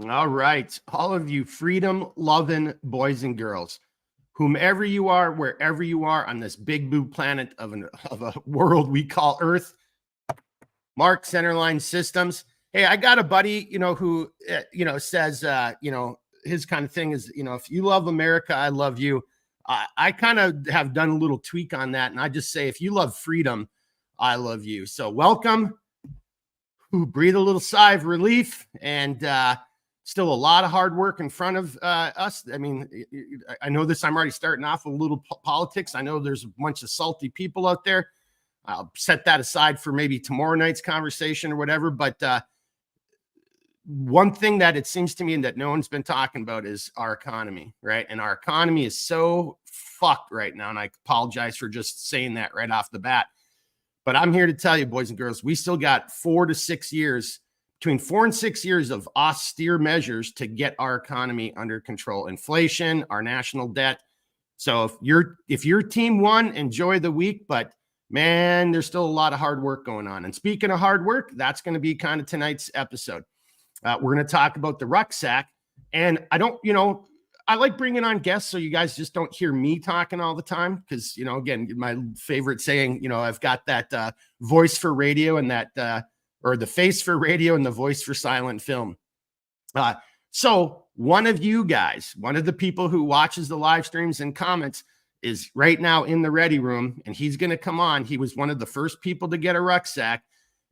All right. All of you freedom-loving boys and girls, whomever you are, wherever you are on this big blue planet of a world we call Earth, Mark Centerline Systems. Hey, I got a buddy, who, says, his kind of thing is, if you love America, I love you. I kind of have done a little tweak on that. And I just say, if you love freedom, I love you. So welcome. Breathe a little sigh of relief, and still a lot of hard work in front of us. I mean, I know this, I'm already starting off with a little politics. I know there's a bunch of salty people out there. I'll set that aside for maybe tomorrow night's conversation or whatever. But one thing that it seems to me that no one's been talking about is our economy, right? And our economy is so fucked right now. And I apologize for just saying that right off the bat. But I'm here to tell you, boys and girls, we still got 4 to 6 years, between 4 and 6 years of austere measures to get our economy under control. Inflation, our national debt. So if you're team one, enjoy the week. But man, there's still a lot of hard work going on. And speaking of hard work, that's going to be kind of tonight's episode. We're going to talk about the rucksack. And I like bringing on guests so you guys just don't hear me talking all the time. Because, again, my favorite saying, I've got that voice for radio and that, or the face for radio and the voice for silent film. So one of you guys, one of the people who watches the live streams and comments is right now in the ready room, and he's going to come on. He was one of the first people to get a rucksack,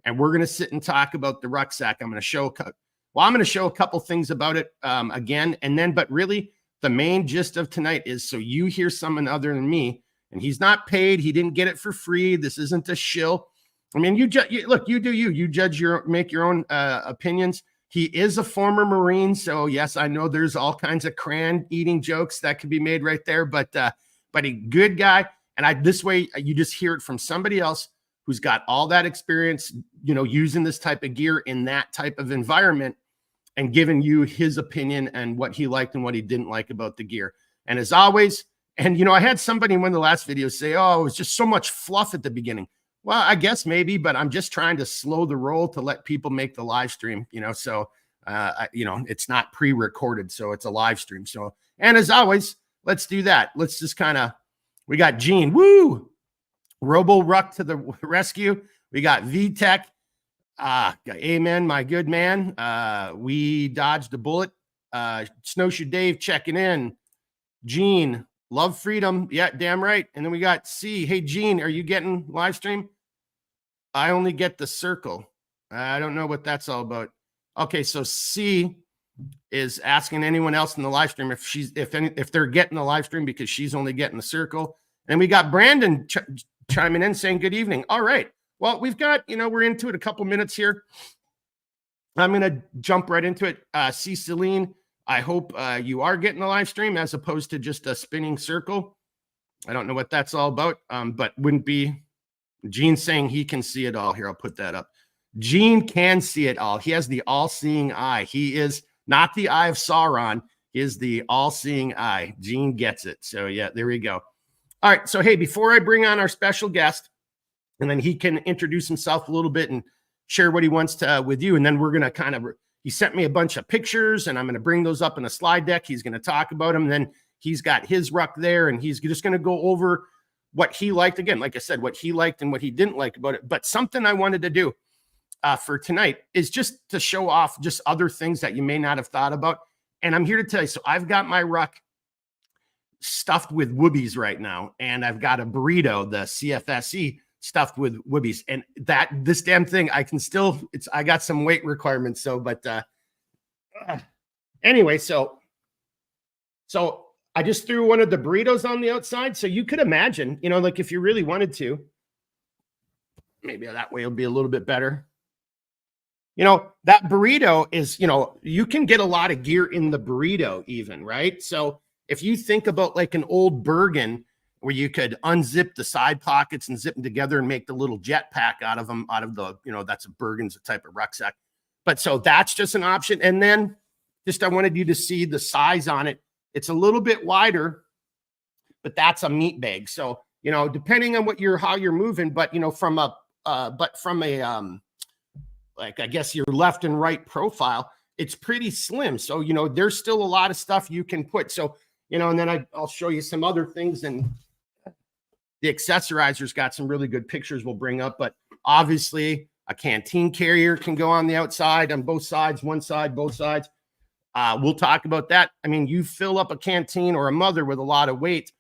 and we're going to sit and talk about the rucksack. I'm going to show a couple things about it again, and then, but really, the main gist of tonight is so you hear someone other than me, and he's not paid. He didn't get it for free. This isn't a shill. I mean, you judge make your own opinions. He is a former Marine. So yes, I know there's all kinds of crayon eating jokes that could be made right there, but a good guy. And this way you just hear it from somebody else who's got all that experience, using this type of gear in that type of environment, and giving you his opinion and what he liked and what he didn't like about the gear. And as always, and I had somebody in one of the last videos say, oh, it was just so much fluff at the beginning. Well, I guess maybe, but I'm just trying to slow the roll to let people make the live stream, so, it's not pre-recorded, so it's a live stream. So, and as always, let's do that. Let's just we got Gene, woo, Robo Ruck to the rescue. We got VTech. Amen, my good man. We dodged a bullet. Snowshoe Dave checking in. Gene, love freedom. Yeah, damn right. And then we got C. Hey, Gene, are you getting live stream? I only get the circle. I don't know what that's all about. Okay, so C is asking anyone else in the live stream if they're getting the live stream because she's only getting the circle. And we got Brandon chiming in saying good evening. All right. Well, we've got, we're into it a couple minutes here. I'm going to jump right into it. C. Celine, I hope you are getting the live stream as opposed to just a spinning circle. I don't know what that's all about, but wouldn't be. Gene saying he can see it all. Here, I'll put that up. Gene can see it all. He has the all-seeing eye. He is not the eye of Sauron. He is the all-seeing eye. Gene gets it. So, yeah, there we go. All right. So, hey, before I bring on our special guest, and then he can introduce himself a little bit and share what he wants to with you. And then we're going to he sent me a bunch of pictures, and I'm going to bring those up in a slide deck. He's going to talk about them. And then he's got his ruck there, and he's just going to go over what he liked. Again, like I said, what he liked and what he didn't like about it. But something I wanted to do for tonight is just to show off just other things that you may not have thought about. And I'm here to tell you, so I've got my ruck stuffed with whoobies right now, and I've got a burrito, the CFSE, stuffed with whoobies, and this damn thing, I got some weight requirements. So, but anyway, so I just threw one of the burritos on the outside. So you could imagine, like if you really wanted to, maybe that way it'll be a little bit better. That burrito is, you can get a lot of gear in the burrito even, right? So if you think about like an old Bergen, where you could unzip the side pockets and zip them together and make the little jet pack out of the, that's a Bergen's a type of rucksack. But so that's just an option. And then I wanted you to see the size on it. It's a little bit wider, but that's a meat bag. So, depending on how you're moving, but, from a like, I guess your left and right profile, it's pretty slim. So, you know, there's still a lot of stuff you can put. So, you know, and then I'll show you some other things, and the accessorizer's got some really good pictures we'll bring up, but obviously a canteen carrier can go on the outside, on both sides, one side, both sides. We'll talk about that. I mean, you fill up a canteen or a mother with a lot of weight,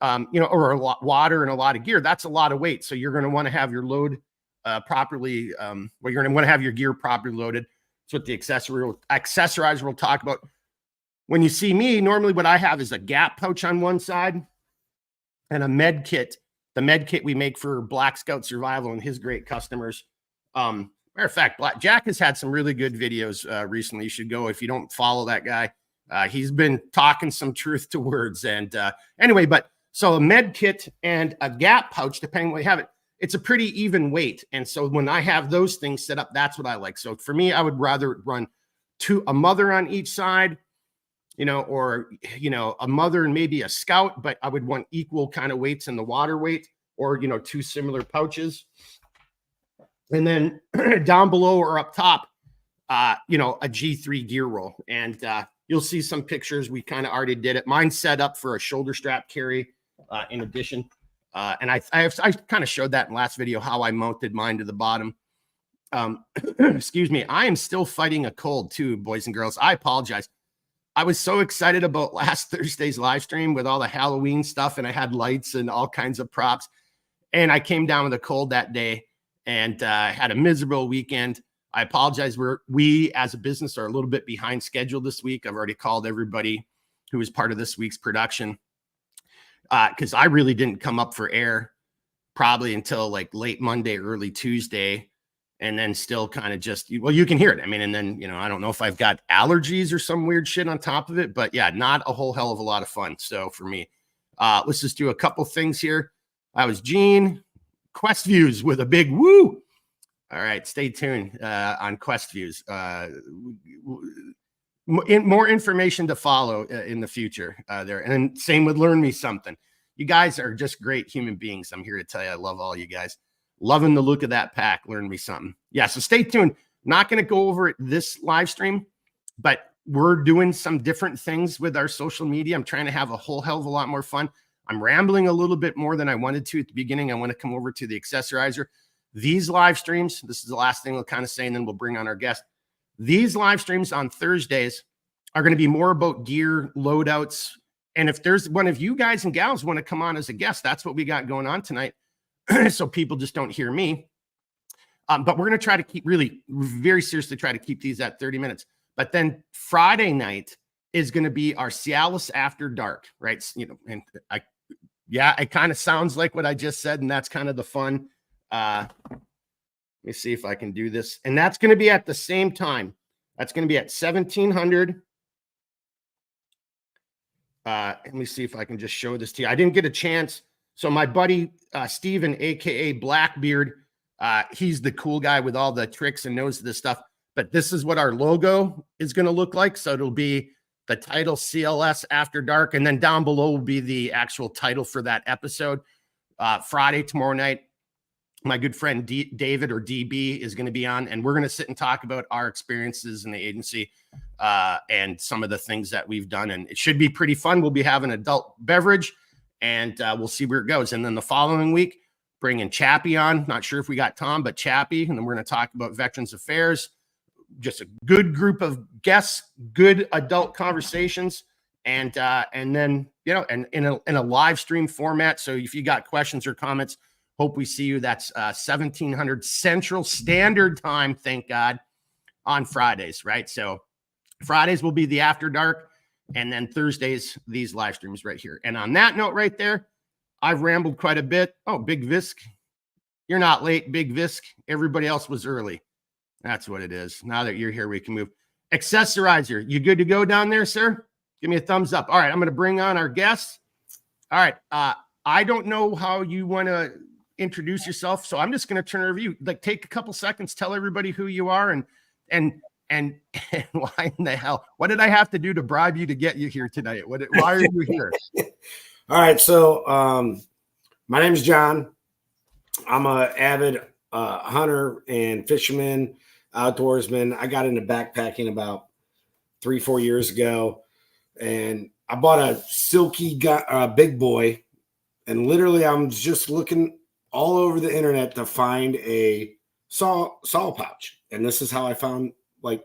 you know, or a lot of water and a lot of gear. That's a lot of weight. So you're going to want to have your load properly. Well, you're going to want to have your gear properly loaded. That's what the accessorizer will talk about. When you see me, normally what I have is a gap pouch on one side and a med kit. The med kit we make for Black Scout Survival and his great customers. Matter of fact, Jack has had some really good videos recently. You should go if you don't follow that guy. He's been talking some truth to words. And anyway, but so a med kit and a gap pouch, depending what you have it, it's a pretty even weight. And so when I have those things set up, that's what I like. So for me, I would rather run a mother on each side, you know, or, you know, a mother and maybe a scout, but I would want equal kind of weights in the water weight, or, you know, two similar pouches. And then down below or up top, you know, a G3 gear roll. And you'll see some pictures. We kind of already did it. Mine's set up for a shoulder strap carry in addition. And I kind of showed that in last video, how I mounted mine to the bottom. Excuse me. I am still fighting a cold too, boys and girls. I apologize. I was so excited about last Thursday's live stream with all the Halloween stuff, and I had lights and all kinds of props. And I came down with a cold that day and had a miserable weekend. I apologize. We as a business are a little bit behind schedule this week. I've already called everybody who was part of this week's production because I really didn't come up for air probably until like late Monday, early Tuesday. And then still kind of just, well, you can hear it. I mean, and then, you know, I don't know if I've got allergies or some weird shit on top of it, but yeah, not a whole hell of a lot of fun. So for me, let's just do a couple things here. I was Gene, Quest Views with a big woo. All right, stay tuned on Quest Views. More information to follow in the future there. And same with Learn Me Something. You guys are just great human beings. I'm here to tell you, I love all you guys. Loving the look of that pack. Learn me something. Yeah, so stay tuned. Not going to go over it this live stream, but we're doing some different things with our social media. I'm trying to have a whole hell of a lot more fun. I'm rambling a little bit more than I wanted to at the beginning. I want to come over to the accessorizer. These live streams, this is the last thing we'll kind of say, and then we'll bring on our guest. These live streams on Thursdays are going to be more about gear loadouts. And if there's one of you guys and gals want to come on as a guest, that's what we got going on tonight. So people just don't hear me. But we're going to try to keep really very seriously try to keep these at 30 minutes. But then Friday night is going to be our CLS After Dark, right? You know, and yeah, it kind of sounds like what I just said, and that's kind of the fun. Let me see if I can do this. And that's going to be at the same time. That's going to be at 1700. Let me see if I can just show this to you. I didn't get a chance. So my buddy, Steven, AKA Blackbeard, he's the cool guy with all the tricks and knows this stuff. But this is what our logo is going to look like. So it'll be the title CLS After Dark. And then down below will be the actual title for that episode. Friday, tomorrow night, my good friend David, or DB, is going to be on. And we're going to sit and talk about our experiences in the agency and some of the things that we've done. And it should be pretty fun. We'll be having adult beverage. And we'll see where it goes. And then the following week, bringing Chappie on. Not sure if we got Tom, but Chappie. And then we're going to talk about Veterans Affairs. Just a good group of guests, good adult conversations. And then, you know, and in a live stream format. So if you got questions or comments, hope we see you. That's 1700 Central Standard Time, thank God, on Fridays, right? So Fridays will be the After Dark. And then Thursdays, these live streams right here. And on that note right there, I've rambled quite a bit. Oh, Big Visk. You're not late, Big Visk. Everybody else was early. That's what it is. Now that you're here, we can move. Accessorizer, you good to go down there, sir? Give me a thumbs up. All right, I'm going to bring on our guests. All right. I don't know how you want to introduce yourself, so I'm just going to turn it over to you. Like, take a couple seconds, tell everybody who you are, and why in the hell? What did I have to do to bribe you to get you here tonight? Why are you here? All right. So my name is John. I'm an avid hunter and fisherman, outdoorsman. I got into backpacking about 3-4 years ago, and I bought a silky big boy, and literally I'm just looking all over the internet to find a saw pouch, and this is how I found like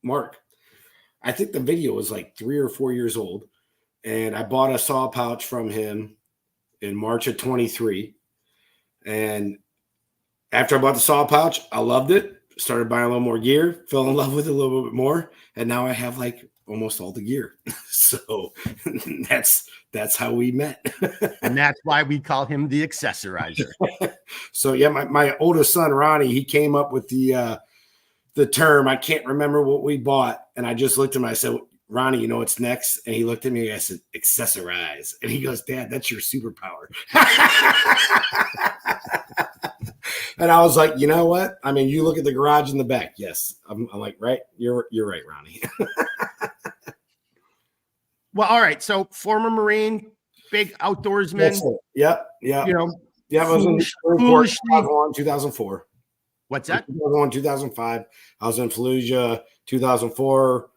Mark. I think the video was like 3 or 4 years old, and I bought a saw pouch from him in March of 23. And after I bought the saw pouch, I loved it. Started buying a little more gear, fell in love with it a little bit more, and now I have like almost all the gear. So that's how we met. And that's why we call him the accessorizer. So yeah, my oldest son Ronnie, he came up with the term. I can't remember what we bought, and I just looked at him. I said, Ronnie, you know what's next? And he looked at me and I said, accessorize. And he goes, Dad, that's your superpower. And I was like, you know what? I mean, you look at the garage in the back. Yes. I'm like, right. You're right, Ronnie. Well, all right. So former Marine, big outdoorsman. Yep. You know, I was in foolishly 2004. What's that? 2001, 2005. I was in Fallujah, 2004.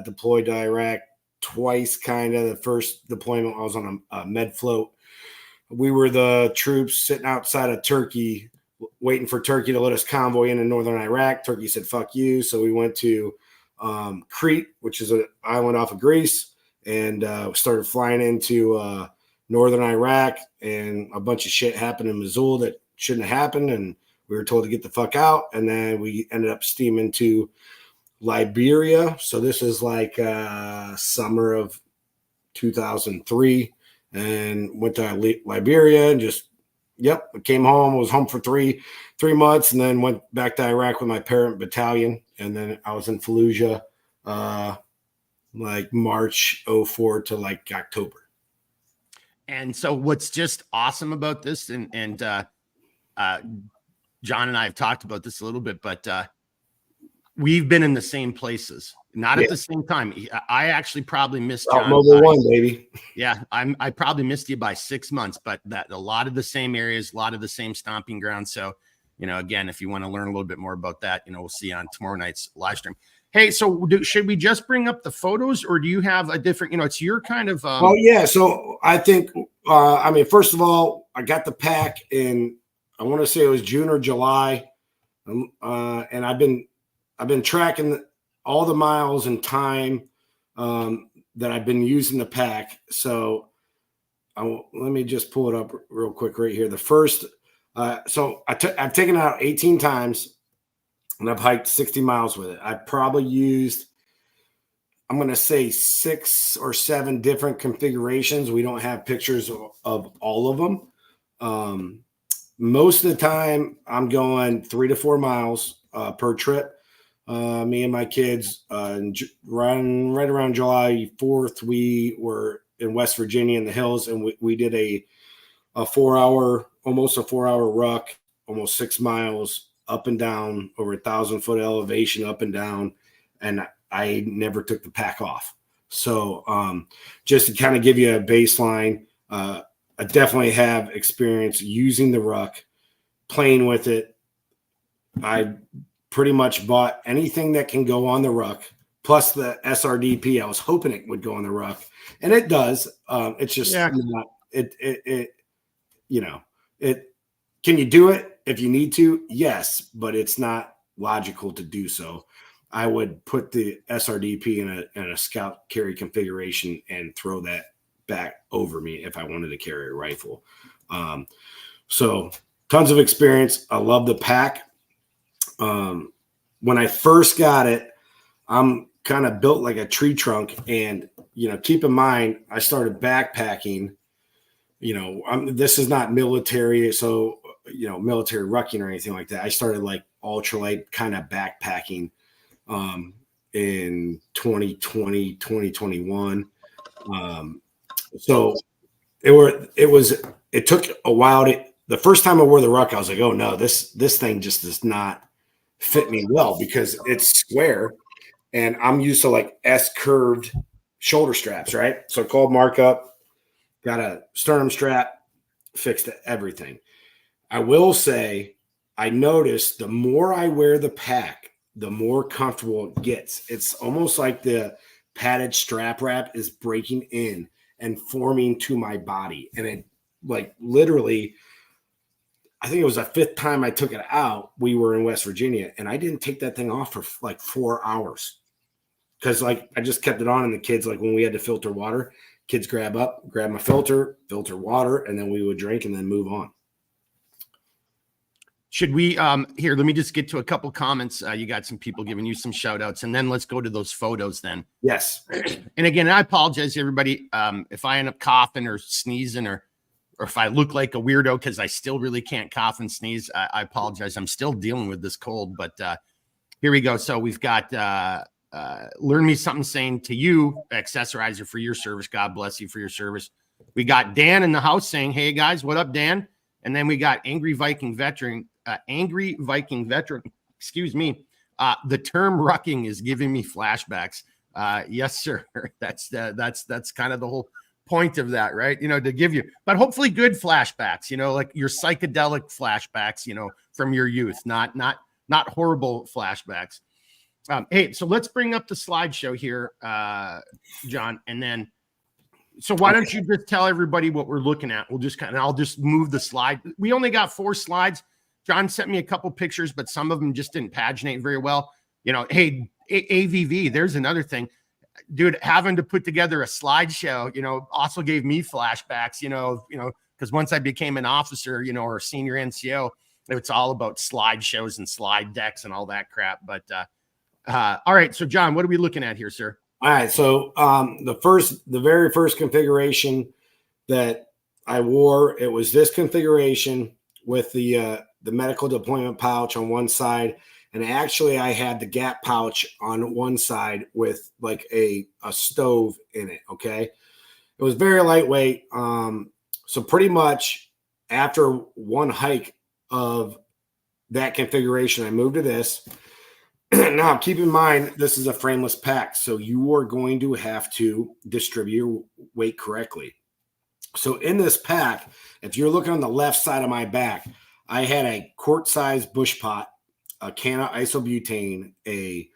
Deployed to Iraq twice, kind of. The first deployment, I was on a med float. We were the troops sitting outside of Turkey, waiting for Turkey to let us convoy into northern Iraq. Turkey said, fuck you. So we went to Crete, which is an island off of Greece, and started flying into northern Iraq. And a bunch of shit happened in Mosul that shouldn't have happened. And we were told to get the fuck out. And then we ended up steaming to Liberia. So this is like summer of 2003, and went to Liberia and just came home. Was home for three months, and then went back to Iraq with my parent battalion. And then I was in Fallujah like March 04 to like October. And so what's just awesome about this, and John and I have talked about this a little bit, but we've been in the same places, not at the same time. I actually probably missed John. Mobile One, baby. Yeah, I probably missed you by 6 months, but that a lot of the same areas, a lot of the same stomping grounds. So, again, if you want to learn a little bit more about that, we'll see you on tomorrow night's live stream. Hey, so should we just bring up the photos, or do you have a different? It's your kind of. Oh yeah, so I think first of all, I got the pack in. I want to say it was June or July, and I've been tracking all the miles and time that I've been using the pack. So let me just pull it up real quick right here. The first, so I've taken it out 18 times, and I've hiked 60 miles with it. I've probably used, I'm going to say 6 or 7 different configurations. We don't have pictures of all of them. Most of the time, I'm going 3 to 4 miles per trip. Me and my kids, right around July 4th, we were in West Virginia in the hills, and we did almost a 4-hour ruck, almost 6 miles up and down, over 1,000-foot elevation up and down, and I never took the pack off. So just to kind of give you a baseline, I definitely have experience using the ruck, playing with it. I pretty much bought anything that can go on the ruck, plus the SRDP. I was hoping it would go on the ruck, and it does. It's just not, it. Can you do it if you need to? Yes, but it's not logical to do so. I would put the SRDP in a scout carry configuration and throw that back over me if I wanted to carry a rifle. So tons of experience. I love the pack. When I first got it, I'm kind of built like a tree trunk, and keep in mind, I started backpacking. This is not military, so military rucking or anything like that. I started like ultralight kind of backpacking in 2020, 2021. So it took a while the first time I wore the ruck, I was like, oh no, this thing just does not fit me well, because it's square and I'm used to like S curved shoulder straps, right? So I called Mark up, got a sternum strap, fixed everything. I will say, I noticed the more I wear the pack, the more comfortable it gets. It's almost like the padded strap wrap is breaking in and forming to my body. And it, like, literally, I think it was the 5th time I took it out. We were in West Virginia, and I didn't take that thing off for like 4 hours. Because, like, I just kept it on, and the kids, like, when we had to filter water, kids grab my filter water, and then we would drink and then move on. Should we here, let me just get to a couple comments. You got some people giving you some shout outs, and then let's go to those photos then. Yes. And again, I apologize to everybody if I end up coughing or sneezing, or if I look like a weirdo, because I still really can't cough and sneeze. I apologize. I'm still dealing with this cold, but here we go. So we've got Learn Me Something saying, to you, accessorizer, for your service. God bless you for your service. We got Dan in the house saying, hey guys, what up, Dan? And then we got Angry Viking Veteran, excuse me. The term rucking is giving me flashbacks. Yes, sir. That's kind of the whole point of that, right? You know, to give you, but hopefully good flashbacks, you know, like your psychedelic flashbacks, you know, from your youth, not horrible flashbacks. Hey, so let's bring up the slideshow here, John, and then, so why don't you just tell everybody what we're looking at? We'll just I'll just move the slide. We only got 4 slides. John sent me a couple pictures, but some of them just didn't paginate very well. You know, hey, AVV, there's another thing. Dude, having to put together a slideshow, you know, also gave me flashbacks, you know, because once I became an officer, you know, or a senior NCO, it's all about slideshows and slide decks and all that crap. But all right, so John, what are we looking at here, sir? All right, so the very first configuration that I wore, it was this configuration with the medical deployment pouch on one side, and actually I had the gap pouch on one side with like a stove in it. Okay, it was very lightweight. So pretty much after one hike of that configuration, I moved to this. Now, keep in mind, this is a frameless pack, so you are going to have to distribute your weight correctly. So in this pack, if you're looking on the left side of my back, I had a quart-sized bush pot, a can of isobutane, a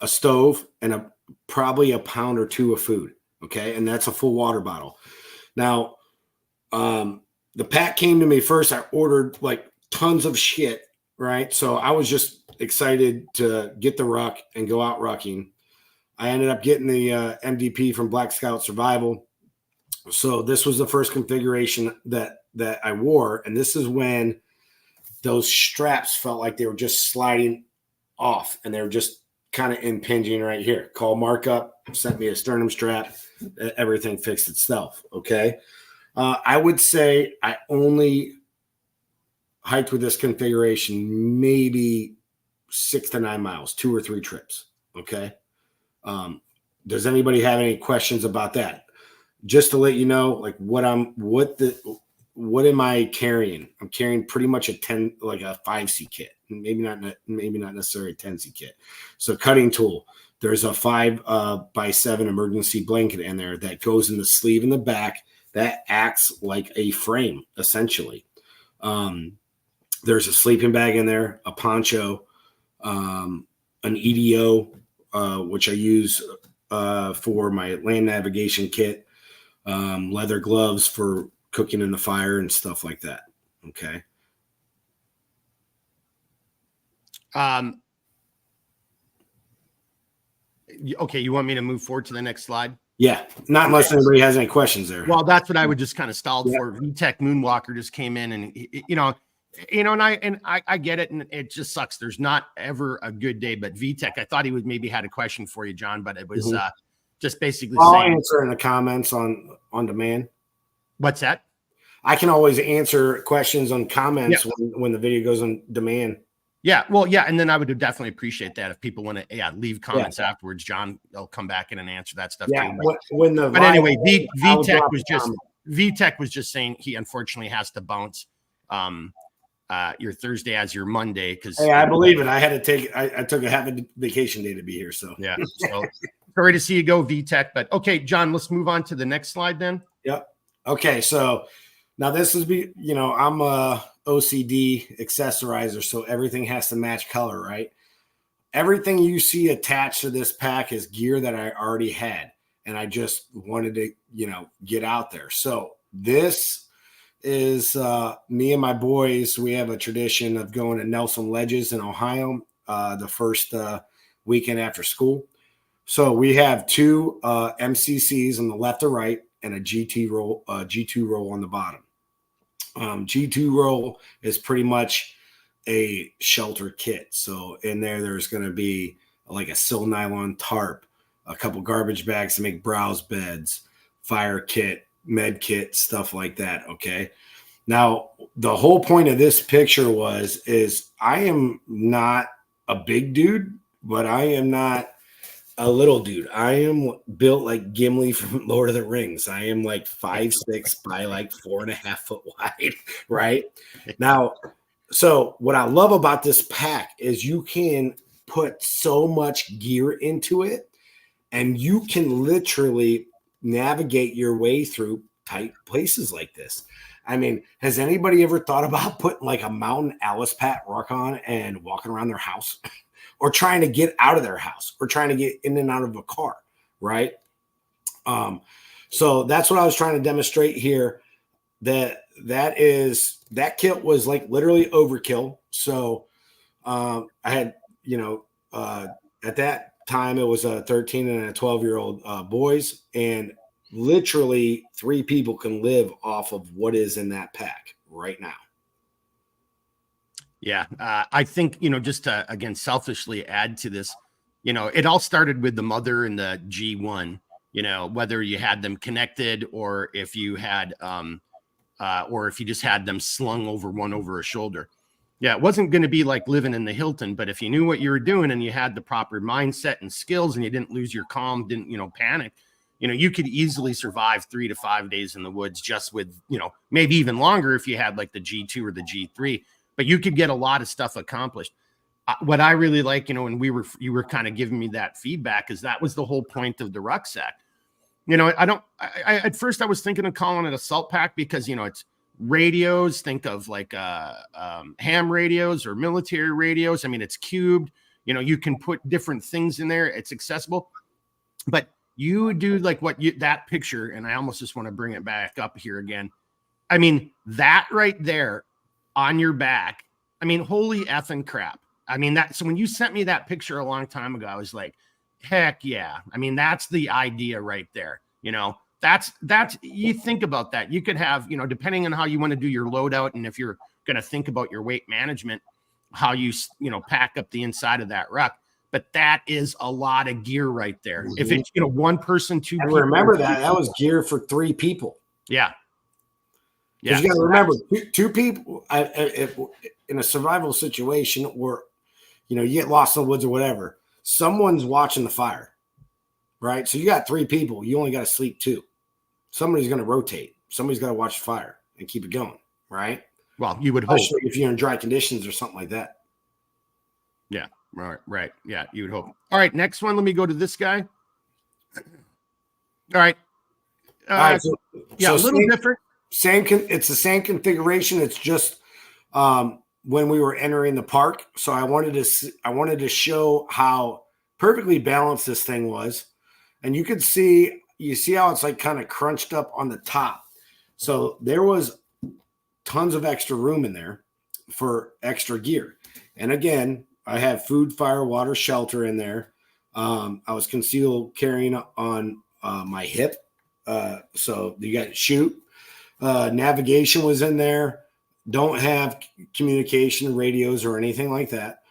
stove, and probably a pound or 2 of food. Okay, and that's a full water bottle. Now, the pack came to me first. I ordered like tons of shit. Right. So I was just excited to get the ruck and go out rucking. I ended up getting the MDP from Black Scout Survival. So this was the first configuration that I wore. And this is when those straps felt like they were just sliding off and they were just kind of impinging right here. Call Mark up, sent me a sternum strap. Everything fixed itself. Okay. I would say I only hiked with this configuration maybe 6 to 9 miles, 2 or 3 trips. Okay. Does anybody have any questions about that? Just to let you know, like what am I carrying? I'm carrying pretty much a 5C kit, maybe not necessarily a 10C kit. So cutting tool, there's a 5x7 emergency blanket in there that goes in the sleeve in the back that acts like a frame essentially. There's a sleeping bag in there, a poncho, an EDO, which I use for my land navigation kit, leather gloves for cooking in the fire and stuff like that. Okay. Okay, you want me to move forward to the next slide? Yeah, not unless anybody has any questions there. Well, that's what I would just kind of stalled for. VTech Moonwalker just came in, and and I get it, and it just sucks. There's not ever a good day, but VTech, I thought he would maybe had a question for you, John, but it was just basically I'll saying, answer in the comments on demand. What's that? I can always answer questions on comments when the video goes on demand. Yeah, well, yeah, and then I would definitely appreciate that if people want to, leave comments afterwards. John, they'll come back in and answer that stuff. Yeah, too. but anyway, VTech was just saying he unfortunately has to bounce your Thursday as your Monday because I believe it. I had to take I took a half a vacation day to be here. So yeah, so sorry to see you go, VTech. But okay, John, let's move on to the next slide then. Yep. Okay, so now this is I'm a OCD accessorizer, so everything has to match color, right? Everything you see attached to this pack is gear that I already had, and I just wanted to, get out there. So this is me and my boys. We have a tradition of going to Nelson Ledges in Ohio the first weekend after school. So we have two MCCs on the left or right and a G2 roll on the bottom. G2 roll is pretty much a shelter kit. So in there's going to be like a sill nylon tarp, a couple garbage bags to make browse beds, fire kit, med kit, stuff like that. Okay. Now, the whole point of this picture is I am not a big dude, but I am not a little dude. I am built like Gimli from Lord of the Rings. I am like 5'6" by like 4.5 foot wide, right? Now, so what I love about this pack is you can put so much gear into it, and you can literally navigate your way through tight places like this. I mean, has anybody ever thought about putting like a Mountain Alice Pat Ruck on and walking around their house? Or trying to get out of their house, or trying to get in and out of a car, right? So that's what I was trying to demonstrate here. That kit was like literally overkill. So I had, at that time it was a 13 and a 12-year-old boys, and literally 3 people can live off of what is in that pack right now. Yeah. I think, just to, again, selfishly add to this, it all started with the mother and the G1, whether you had them connected or if you had, or if you just had them slung over a shoulder. Yeah. It wasn't going to be like living in the Hilton, but if you knew what you were doing and you had the proper mindset and skills and you didn't lose your calm, didn't, panic, you could easily survive 3 to 5 days in the woods just with, maybe even longer if you had like the G2 or the G3. But you could get a lot of stuff accomplished. What I really like, when you were kind of giving me that feedback, is that was the whole point of the rucksack. At first I was thinking of calling it a salt pack because, it's radios. Think of like ham radios or military radios. I mean, it's cubed, you can put different things in there. It's accessible, but you do like that picture. And I almost just want to bring it back up here again. I mean, that right there on your back. I mean, holy effing crap. I mean, so when you sent me that picture a long time ago, I was like, heck yeah. I mean, that's the idea right there. That's you think about that. You could have, depending on how you want to do your loadout. And if you're going to think about your weight management, how you pack up the inside of that ruck. But that is a lot of gear right there. Mm-hmm. If it's, one person, 2 people. Remember that was gear for 3 people. Yeah. Yeah, you got to remember, 2 people in a survival situation where, you get lost in the woods or whatever, someone's watching the fire, right? So you got 3 people. You only got to sleep 2. Somebody's going to rotate. Somebody's got to watch the fire and keep it going, right? Well, you would hope. Especially if you're in dry conditions or something like that. Yeah, right. Yeah, you would hope. All right, next one. Let me go to this guy. All right. So a little different. It's the same configuration. It's just when we were entering the park. So I wanted to show how perfectly balanced this thing was, and you see how it's like kind of crunched up on the top. So there was tons of extra room in there for extra gear. And again, I have food, fire, water, shelter in there. I was concealed carrying on my hip. So you got shoot. Navigation was in there. Don't have communication radios or anything like that.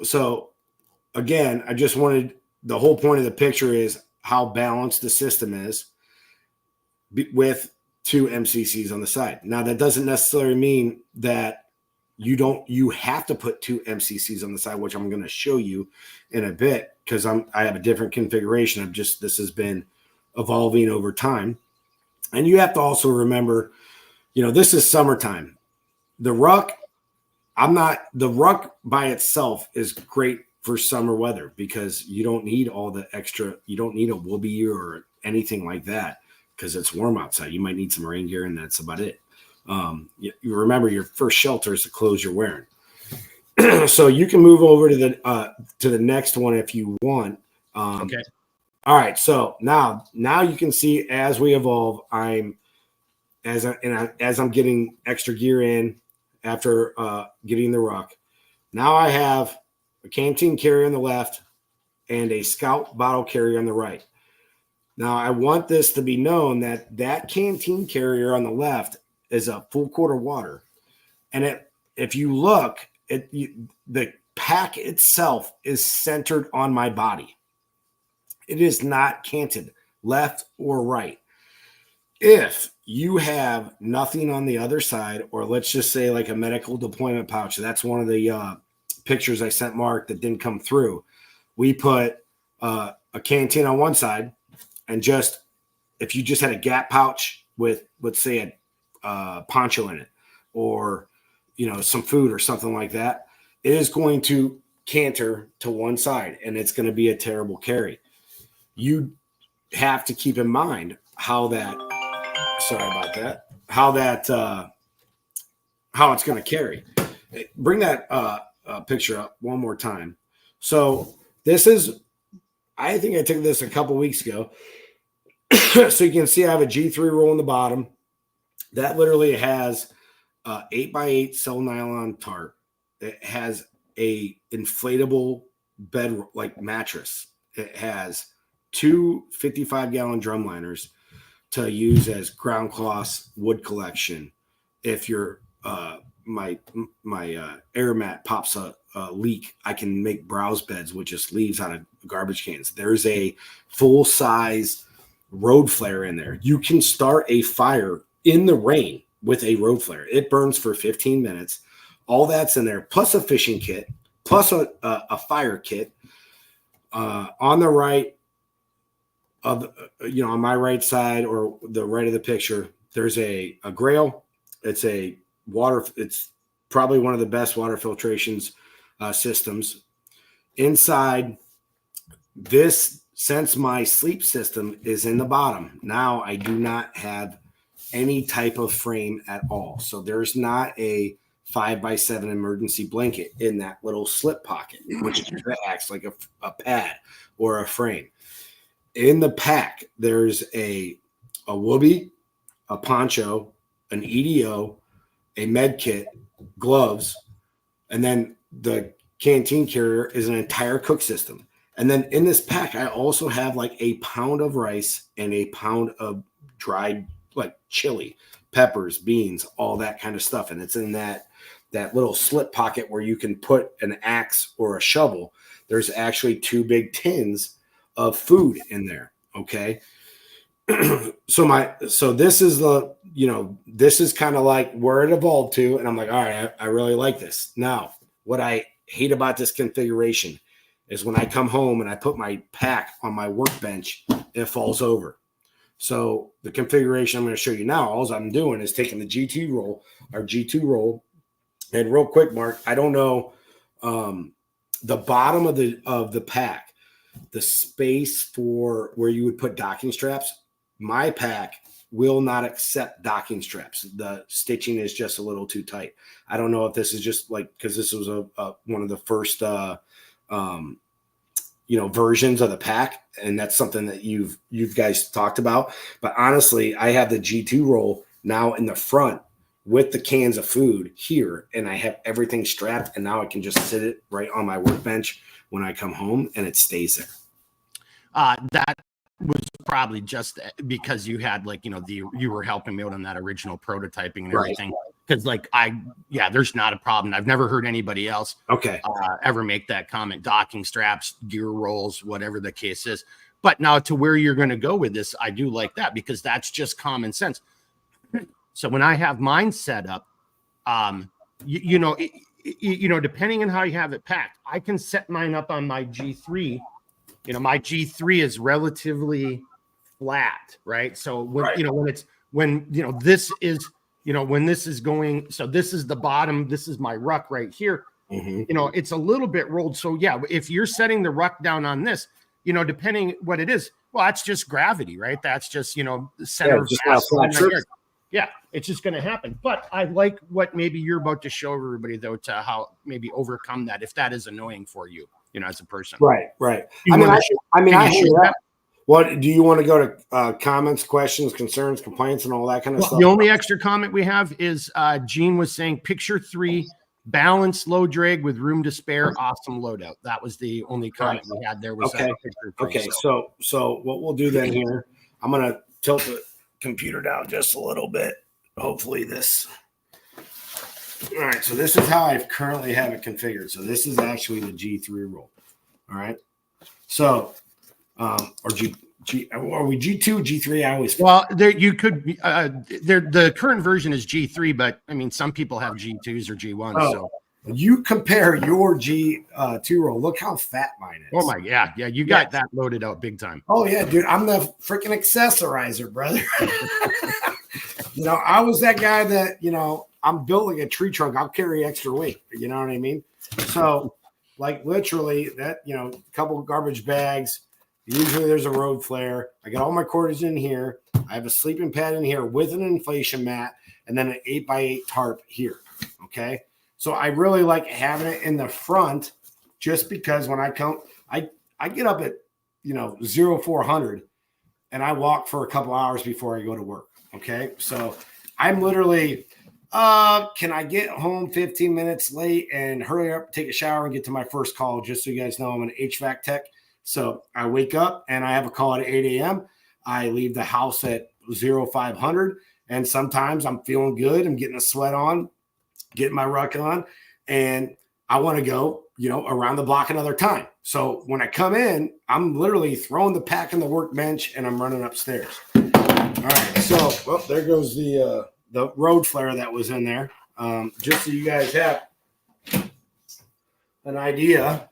So again, I just wanted, the whole point of the picture is how balanced the system is with 2 MCCs on the side. Now that doesn't necessarily mean that you have to put 2 MCCs on the side, which I'm going to show you in a bit, because I have a different configuration. This has been evolving over time. And you have to also remember, this is summertime. The ruck by itself is great for summer weather because you don't need all the extra, you don't need a whoopee or anything like that because it's warm outside. You might need some rain gear and that's about it. You remember your first shelter is the clothes you're wearing. So you can move over to the next one if you want. Okay. All right. So now you can see as we evolve, as I'm getting extra gear in after getting the ruck. Now I have a canteen carrier on the left and a Scout bottle carrier on the right. Now I want this to be known that canteen carrier on the left is a full quart of water, and if you look, the pack itself is centered on my body. It is not canted left or right. If you have nothing on the other side, or let's just say like a medical deployment pouch, that's one of the pictures I sent Mark that didn't come through. We put a canteen on one side, and just if you just had a gap pouch with, let's say, a poncho in it, or some food or something like that, it is going to canter to one side, and it's going to be a terrible carry. You have to keep in mind how it's going to carry. Bring that picture up one more time. So this is, I think I took this a couple weeks ago. So you can see I have a G3 roll in the bottom. That literally has 8x8 cell nylon tarp. It has a inflatable bed like mattress. It has 2 55-gallon drum liners to use as ground cloths, wood collection. If your my air mat pops a leak, I can make browse beds with just leaves out of garbage cans. There's a full size road flare in there. You can start a fire in the rain with a road flare. It burns for 15 minutes. All that's in there, plus a fishing kit, plus a fire kit. On the right of, on my right side or the right of the picture, there's a Grail. It's a water. It's probably one of the best water filtrations systems. Inside this, since my sleep system is in the bottom, now I do not have any type of frame at all. So there's not a 5x7 emergency blanket in that little slip pocket, which acts like a pad or a frame. In the pack, there's a whoopee, a poncho, an EDO, a med kit, gloves, and then the canteen carrier is an entire cook system. And then in this pack, I also have like a pound of rice and a pound of dried like chili, peppers, beans, all that kind of stuff. And it's in that little slip pocket where you can put an axe or a shovel. There's actually 2 big tins of food in there. Okay. So this is this is kind of like where it evolved to. And I'm like, all right, I really like this. Now, what I hate about this configuration is when I come home and I put my pack on my workbench, it falls over. So the configuration I'm going to show you now, all I'm doing is taking the G2 roll, and real quick, Mark, I don't know the bottom of the pack, the space for where you would put docking straps. My pack will not accept docking straps. The stitching is just a little too tight. I don't know if this is just like because this was one of the first versions of the pack, and that's something that you've guys talked about. But honestly, I have the G2 roll now in the front with the cans of food here, and I have everything strapped, and now I can just sit it right on my workbench when I come home, and it stays there. That was probably just because you had you were helping me out on that original prototyping and everything. Because there's not a problem. I've never heard anybody else ever make that comment. Docking straps, gear rolls, whatever the case is. But now to where you're going to go with this, I do like that because that's just common sense. So when I have mine set up, depending on how you have it packed, I can set mine up on my G3. My G3 is relatively flat, right? So when this is going, so this is the bottom, this is my ruck right here. Mm-hmm. It's a little bit rolled. So yeah, if you're setting the ruck down on this, depending what it is, well, that's just gravity, right? That's just, center of mass. Yeah, it's just going to happen. But I like what maybe you're about to show everybody, though, to how maybe overcome that if that is annoying for you, as a person. Right. I hear that. What do you want to go to comments, questions, concerns, complaints, and all that kind of stuff? The only extra comment we have is Gene was saying picture 3, balanced low drag with room to spare, awesome loadout. That was the only comment we had there. Was okay. Picture 3, okay. So what we'll do then here, I'm going to tilt the computer down just a little bit. Hopefully this. All right. So this is how I currently have it configured. So this is actually the G3 roll. All right. So, or are we G2, G3? I always there you could the current version is G3, but I mean some people have G2s or G1s. So you compare your G2 roll. Look how fat mine is. Oh my yeah, you got that loaded out big time. Oh yeah, dude, I'm the freaking accessorizer, brother. I was that guy that I'm building a tree trunk. I'll carry extra weight. You know what I mean? So like literally that a couple of garbage bags. Usually there's a road flare. I got all my cordage in here. I have a sleeping pad in here with an inflation mat and then an 8x8 tarp here. Okay. So I really like having it in the front just because when I come, I get up at, 0400 and I walk for a couple hours before I go to work. Okay. So I'm literally, can I get home 15 minutes late and hurry up, take a shower and get to my first call? Just so you guys know, I'm an HVAC tech. So I wake up and I have a call at 8 a.m. I leave the house at 0500. And sometimes I'm feeling good. I'm getting a sweat on, getting my ruck on, and I want to go, around the block another time. So when I come in, I'm literally throwing the pack in the workbench and I'm running upstairs. All right. So there goes the road flare that was in there. Just so you guys have an idea.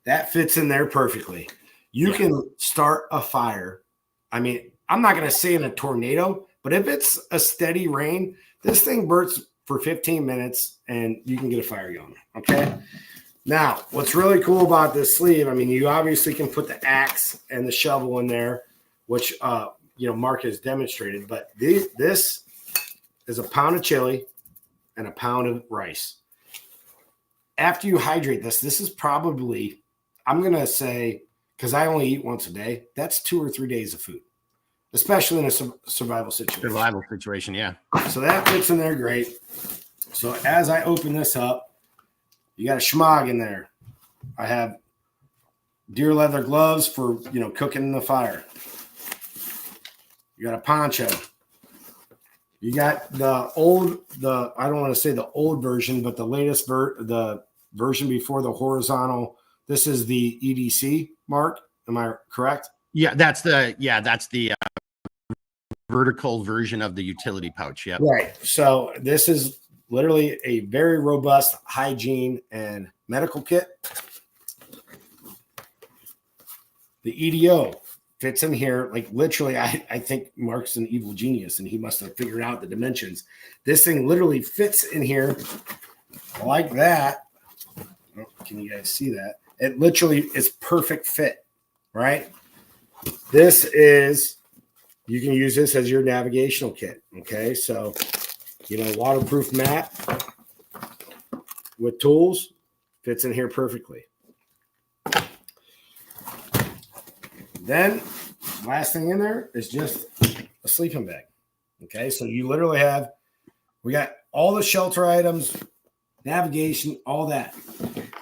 That fits in there perfectly. You can start a fire. I mean, I'm not going to say in a tornado, but if it's a steady rain, this thing burns for 15 minutes and you can get a fire going. Okay. Now, what's really cool about this sleeve, I mean, you obviously can put the axe and the shovel in there, which, Mark has demonstrated, but this is a pound of chili and a pound of rice. After you hydrate this is probably, I'm going to say, because I only eat once a day, that's 2 or 3 days of food, especially in a survival situation. Yeah. So that fits in there great. So as I open this up, you got a schmog in there. I have deer leather gloves for, cooking in the fire. You got a poncho. You got I don't want to say the old version, but the latest the version before the horizontal. This is the EDC, Mark. Am I correct? Yeah, that's the vertical version of the utility pouch. Yeah. Right. So this is literally a very robust hygiene and medical kit. The EDO fits in here. Like literally, I think Mark's an evil genius and he must have figured out the dimensions. This thing literally fits in here like that. Oh, can you guys see that? It literally is perfect fit, right? This is, you can use this as your navigational kit. Okay. So, waterproof mat with tools fits in here perfectly. Then last thing in there is just a sleeping bag. Okay. So you literally we got all the shelter items, navigation, all that.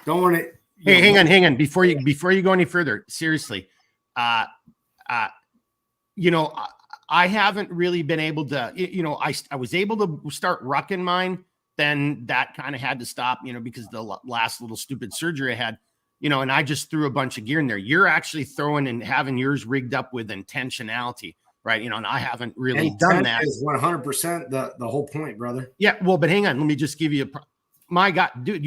Don't want to, Hey, hang on. Before you go any further, seriously, I haven't really been able to, I was able to start rucking mine. Then that kind of had to stop, because the last little stupid surgery I had, and I just threw a bunch of gear in there. You're actually throwing and having yours rigged up with intentionality, right? And I haven't really done that. Is 100% the whole point, brother. Yeah. Well, but hang on. Let me just give you my God, dude,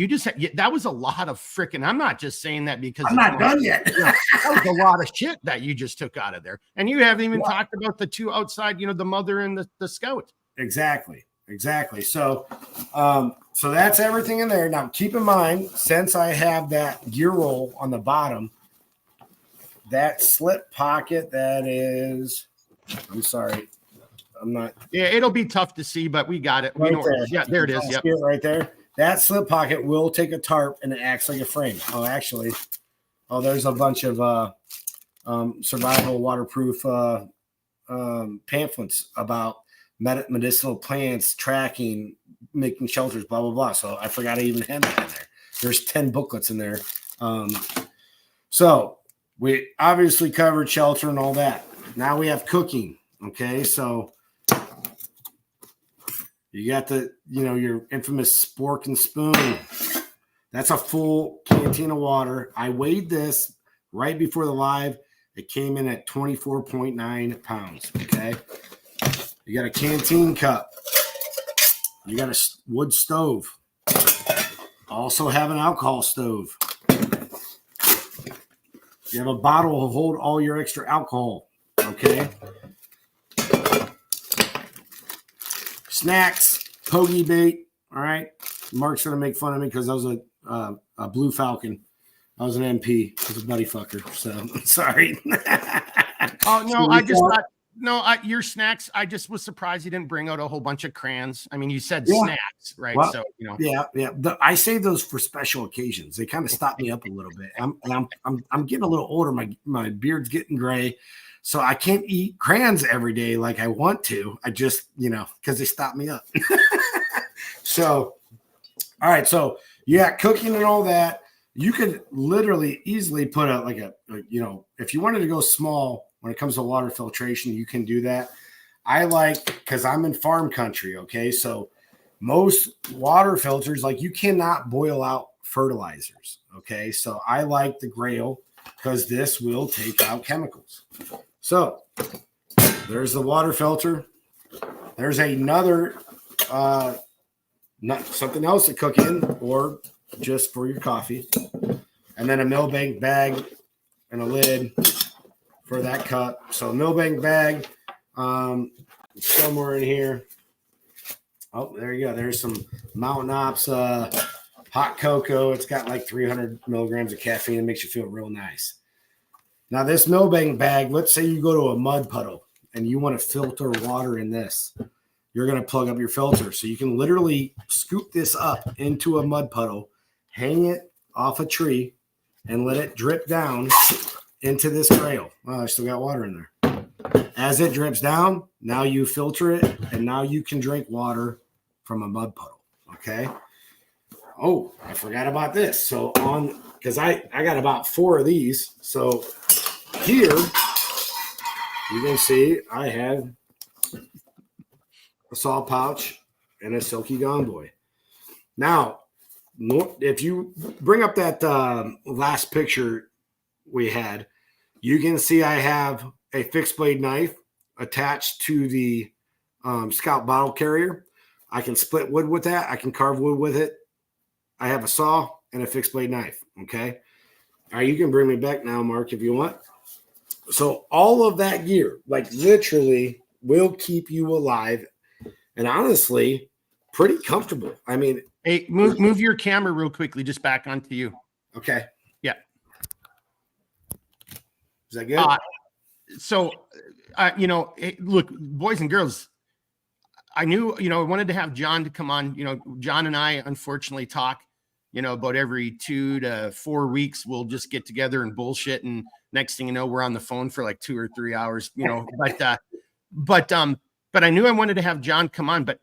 that was a lot of freaking, I'm not just saying that because I'm not done yet. That was a lot of shit that you just took out of there. And you haven't even talked about the two outside, the mother and the scout. Exactly. So, so that's everything in there. Now keep in mind, since I have that gear roll on the bottom, that slip pocket, that is, I'm sorry. I'm not. Yeah, it'll be tough to see, but we got it. We Right know. there. Yeah, there it is. Yep. See it right there. That slip pocket will take a tarp and it acts like a frame. Oh, actually, there's a bunch of survival waterproof pamphlets about medicinal plants, tracking, making shelters, blah, blah, blah. So I forgot I even had that in there. There's 10 booklets in there. So we obviously covered shelter and all that. Now we have cooking. Okay. So you got the, your infamous spork and spoon. That's a full canteen of water. I weighed this right before the live. It came in at 24.9 pounds. Okay. You got a canteen cup. You got a wood stove. Also have an alcohol stove. You have a bottle to hold all your extra alcohol. Okay. Snacks, pogie bait. All right. Mark's going to make fun of me because I was a Blue Falcon. I was an MP. I was a buddy fucker. So sorry. Oh, no, I just thought. No, your snacks. I just was surprised you didn't bring out a whole bunch of crayons. I mean, you said snacks, right? Well, so Yeah. I save those for special occasions. They kind of stop me up a little bit. I'm getting a little older. My beard's getting gray, so I can't eat crayons every day like I want to. I just because they stop me up. So, all right. So you got cooking and all that. You could literally easily put out like if you wanted to go small. When it comes to water filtration, you can do that. I like, because I'm in farm country, okay? So most water filters, like you cannot boil out fertilizers, okay? So I like the Grail because this will take out chemicals. So there's the water filter. There's another, something else to cook in or just for your coffee. And then a Millbank bag and a lid for that cup. So Millbank bag, somewhere in here. Oh, there you go. There's some Mountain Ops hot cocoa. It's got like 300 milligrams of caffeine. It makes you feel real nice. Now this Millbank bag, let's say you go to a mud puddle and you want to filter water in this. You're going to plug up your filter. So you can literally scoop this up into a mud puddle, hang it off a tree, and let it drip down into this Grail. Oh, I still got water in there. As it drips down, now you filter it, and now you can drink water from a mud puddle. Okay. Oh, I forgot about this. So because I got about 4 of these. So here you can see I have a saw pouch and a Silky Gone Boy. Now, if you bring up that last picture we had, you can see I have a fixed blade knife attached to the Scout bottle carrier. I can split wood with that. I can carve wood with it. I have a saw and a fixed blade knife. Okay. All right. You can bring me back now, Mark, if you want. So all of that gear, like literally will keep you alive and honestly pretty comfortable. I mean, hey, move your camera real quickly, just back onto you. Okay. Yeah. Is that good? Look, boys and girls, I knew, I wanted to have John to come on. John and I unfortunately talk, about every 2 to 4 weeks. We'll just get together and bullshit. And next thing you know, we're on the phone for like 2 or 3 hours, but I knew I wanted to have John come on, but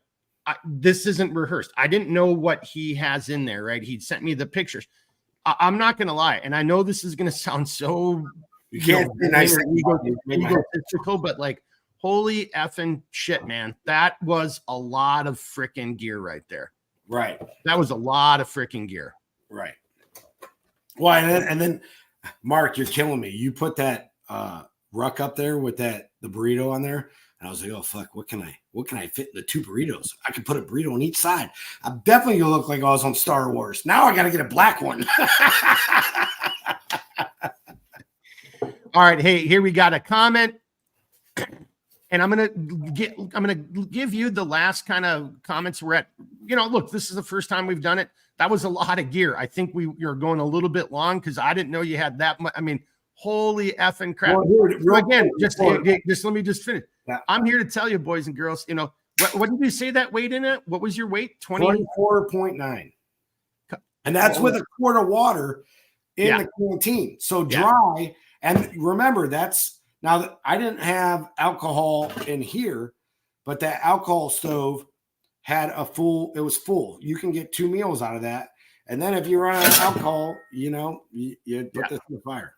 this isn't rehearsed. I didn't know what he has in there, right? He'd sent me the pictures. I'm not going to lie. And I know this is going to sound so you can't be nice egotistical, but like, holy effing shit, man. That was a lot of freaking gear right there. Right. That was a lot of freaking gear. Right. Well, and then Mark, you're killing me. You put that ruck up there with the burrito on there. And I was like, oh fuck, what can I fit in the 2 burritos? I can put a burrito on each side. I'm definitely gonna look like I was on Star Wars. Now I gotta get a black one. All right. Hey, here we got a comment. And I'm gonna give you the last kind of comments we're at. Look, this is the first time we've done it. That was a lot of gear. I think you're going a little bit long because I didn't know you had that much. I mean, holy effing crap. Well, again, just let me just finish. Yeah. I'm here to tell you, boys and girls, you know, what did you say that weight in it? What was your weight? 24.9. And that's with a quart of water in the canteen. So dry. And remember, that's now I didn't have alcohol in here, but that alcohol stove had it was full. You can get 2 meals out of that. And then if you run out of alcohol, you know, you put this in the fire.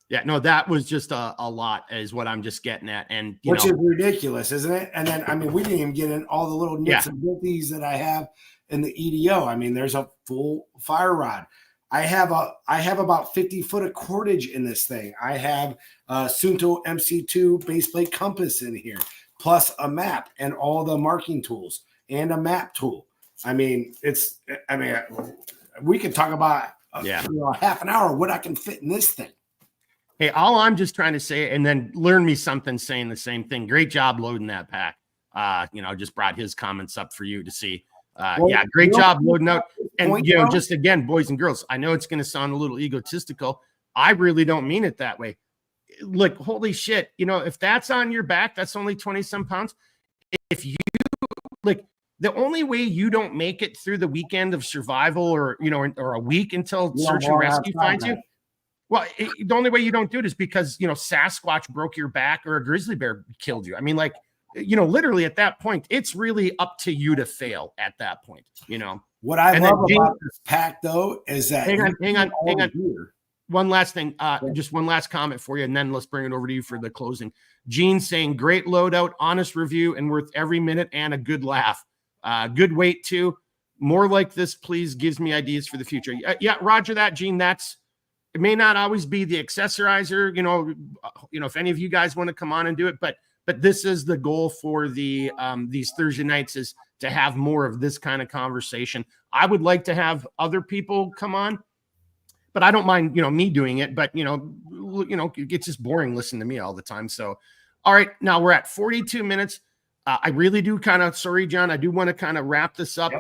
Yeah, no, that was just a lot is what I'm just getting at. And which is ridiculous, isn't it? And then, I mean, we didn't even get in all the little nits and bitties that I have in the EDO. I mean, there's a full fire rod. I have about 50 foot of cordage in this thing. I have a Sunto MC2 base plate compass in here, plus a map and all the marking tools and a map tool. I mean, we could talk about half an hour what I can fit in this thing. Hey, all I'm just trying to say, and then learn me something saying the same thing. Great job loading that pack. You know, just brought his comments up for you to see. Great job loading out. And, you know, just again, boys and girls, I know it's going to sound a little egotistical. I really don't mean it that way. Look, holy shit. You know, if that's on your back, that's only 20 some pounds. If you like, the only way you don't make it through the weekend of survival or, you know, or a week until search and rescue finds you. Well, the only way you don't do it is because, you know, Sasquatch broke your back or a grizzly bear killed you. I mean, like, you know, literally at that point, it's really up to you to fail at that point, you know. What I love about this pack, though, is that hang on. One last thing, just one last comment for you, and then let's bring it over to you for the closing. Gene saying, great loadout, honest review, and worth every minute and a good laugh. Good weight, too. More like this, please, gives me ideas for the future. Yeah, roger that, Gene. It may not always be the accessorizer, you know, if any of you guys want to come on and do it, but this is the goal for the these Thursday nights is to have more of this kind of conversation. I would like to have other people come on, but I don't mind, you know, me doing it, but you know, it's just boring listening to me all the time. So, all right, now we're at 42 minutes. I really do sorry, John, I do want to kind of wrap this up.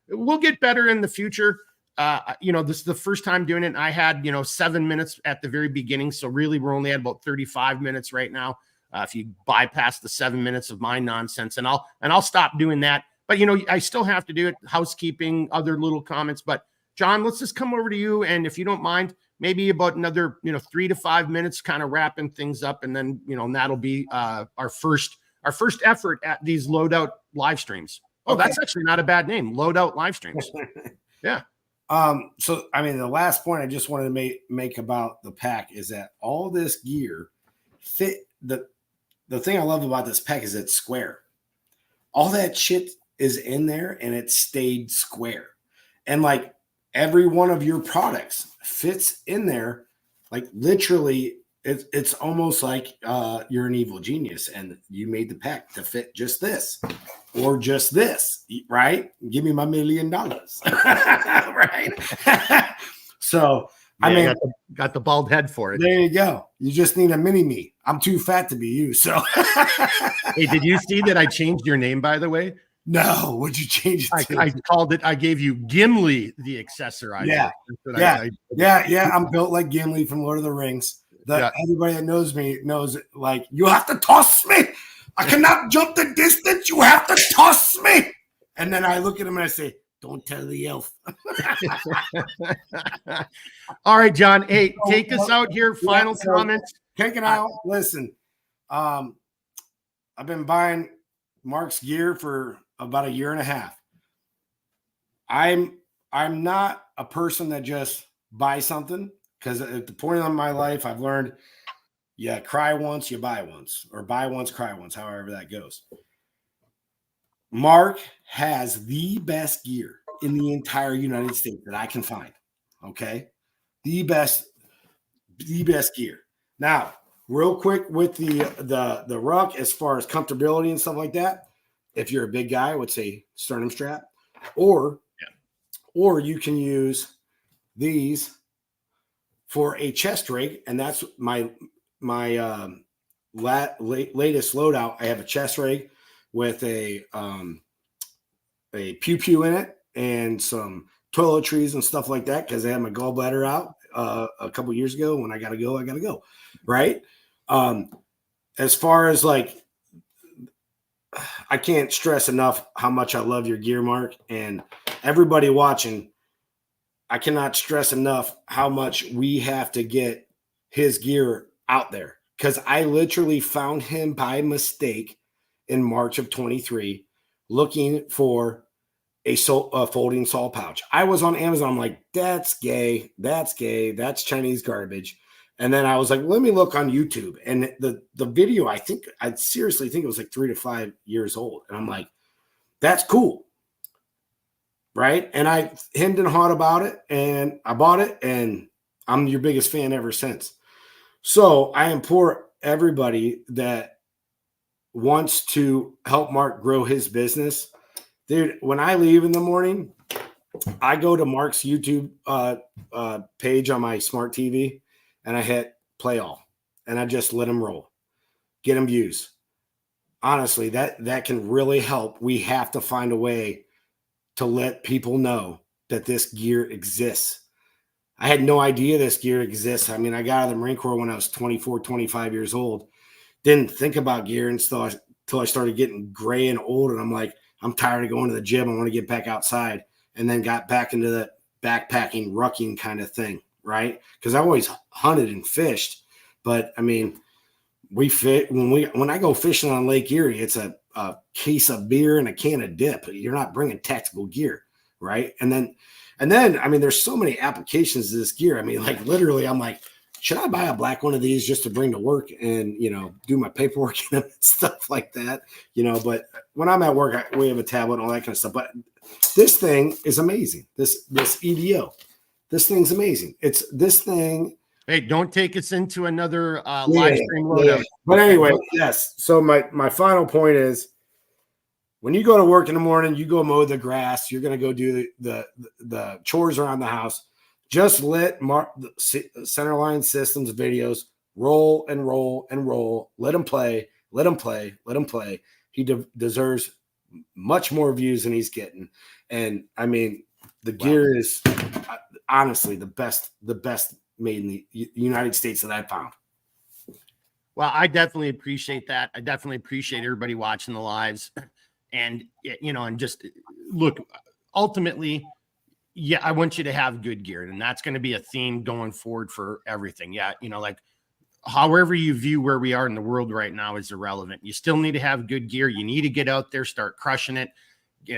We'll get better in the future. This is the first time doing it. And I had, 7 minutes at the very beginning. So really we're only at about 35 minutes right now. If you bypass the 7 minutes of my nonsense, and I'll stop doing that. But, I still have to do it. Housekeeping, other little comments, but John, let's just come over to you. And if you don't mind, maybe about another, 3 to 5 minutes, kind of wrapping things up. And then, that'll be our first effort at these loadout live streams. Oh, okay. That's actually not a bad name. Loadout live streams. Yeah. So, I mean, the last point I just wanted to make about the pack is that all this gear fit. The thing I love about this pack is it's square. All that shit is in there and it stayed square. And like every one of your products fits in there. Like literally it's almost like you're an evil genius and you made the pack to fit just this or just this, right? Give me my $1 million. Right. So yeah, I mean, got the bald head for it. There you go. You just need a mini me. I'm too fat to be you. So hey, did you see that I changed your name, by the way? No, what'd you change it to? I called it, I gave you Gimli the accessorizer. Yeah. I'm built like Gimli from Lord of the Rings. Everybody that knows me knows it, like, you have to toss me. I cannot jump the distance. You have to toss me. And then I look at him and I say, don't tell the elf. All right, John. Hey, take us out here. Final comments. Take it out. Listen, I've been buying Mark's gear for about 1.5 years. I'm not a person that just buys something, because at the point in my life, I've learned, cry once, you buy once, or buy once, cry once, however that goes. Mark has the best gear in the entire United States that I can find. Okay. The best gear. Now, real quick with the Ruck, as far as comfortability and stuff like that, if you're a big guy, I would say sternum strap, or you can use these for a chest rig. And that's my latest loadout. I have a chest rig with a pew pew in it and some toiletries and stuff like that, because I had my gallbladder out a couple years ago. When I gotta go, right? as far as like, I can't stress enough how much I love your gear, Mark, and everybody watching. I cannot stress enough how much we have to get his gear out there, because I literally found him by mistake in March of 23 looking for a folding saw pouch. I was on Amazon. I'm like, that's gay. That's gay. That's Chinese garbage. And then I was like, let me look on YouTube. And the video, I seriously think it was like 3 to 5 years old. And I'm like, that's cool. Right. And I hemmed and hawed about it, and I bought it, and I'm your biggest fan ever since. So I implore everybody that wants to help Mark grow his business. Dude, when I leave in the morning, I go to Mark's YouTube page on my smart TV, and I hit play all, and I just let him roll, get him views. Honestly, that can really help. We have to find a way to let people know that this gear exists. I had no idea this gear exists. I mean, I got out of the Marine Corps when I was 24, 25 years old. Didn't think about gear until I started getting gray and old, and I'm like, I'm tired of going to the gym. I want to get back outside, and then got back into the backpacking, rucking kind of thing, right? Because I always hunted and fished, but I mean, when I go fishing on Lake Erie, it's a case of beer and a can of dip. You're not bringing tactical gear, right? And then, I mean, there's so many applications to this gear. I mean, like literally, I'm like, should I buy a black one of these just to bring to work and, do my paperwork and stuff like that, but when I'm at work, we have a tablet and all that kind of stuff. But this thing is amazing. This EDO, this thing's amazing. It's this thing. Hey, don't take us into another live stream loadout. But anyway, yes. So my final point is, when you go to work in the morning, you go mow the grass, you're going to go do the chores around the house. Just let Centerline Systems videos roll and roll and roll. Let him play. Let him play. Let him play. He deserves much more views than he's getting. And I mean, the gear is honestly the best made in the United States that I've found. Well, I definitely appreciate that. I definitely appreciate everybody watching the lives, and and just look, ultimately, yeah, I want you to have good gear, and that's going to be a theme going forward for everything. Yeah. Like however you view where we are in the world right now is irrelevant. You still need to have good gear. You need to get out there, start crushing it.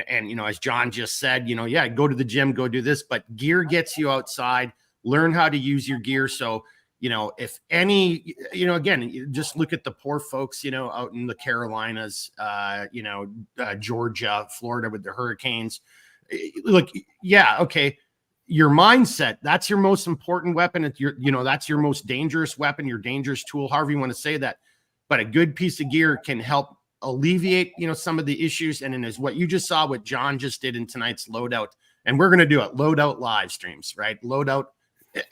And, as John just said, yeah, go to the gym, go do this, but gear gets you outside, learn how to use your gear. So, if any, again, just look at the poor folks, out in the Carolinas, Georgia, Florida with the hurricanes. Look, yeah, okay. Your mindset, that's your most important weapon. That's your most dangerous weapon, your dangerous tool, however you want to say that. But a good piece of gear can help alleviate, some of the issues. And then is what you just saw, what John just did in tonight's loadout. And we're going to do it. Loadout live streams, right? Loadout.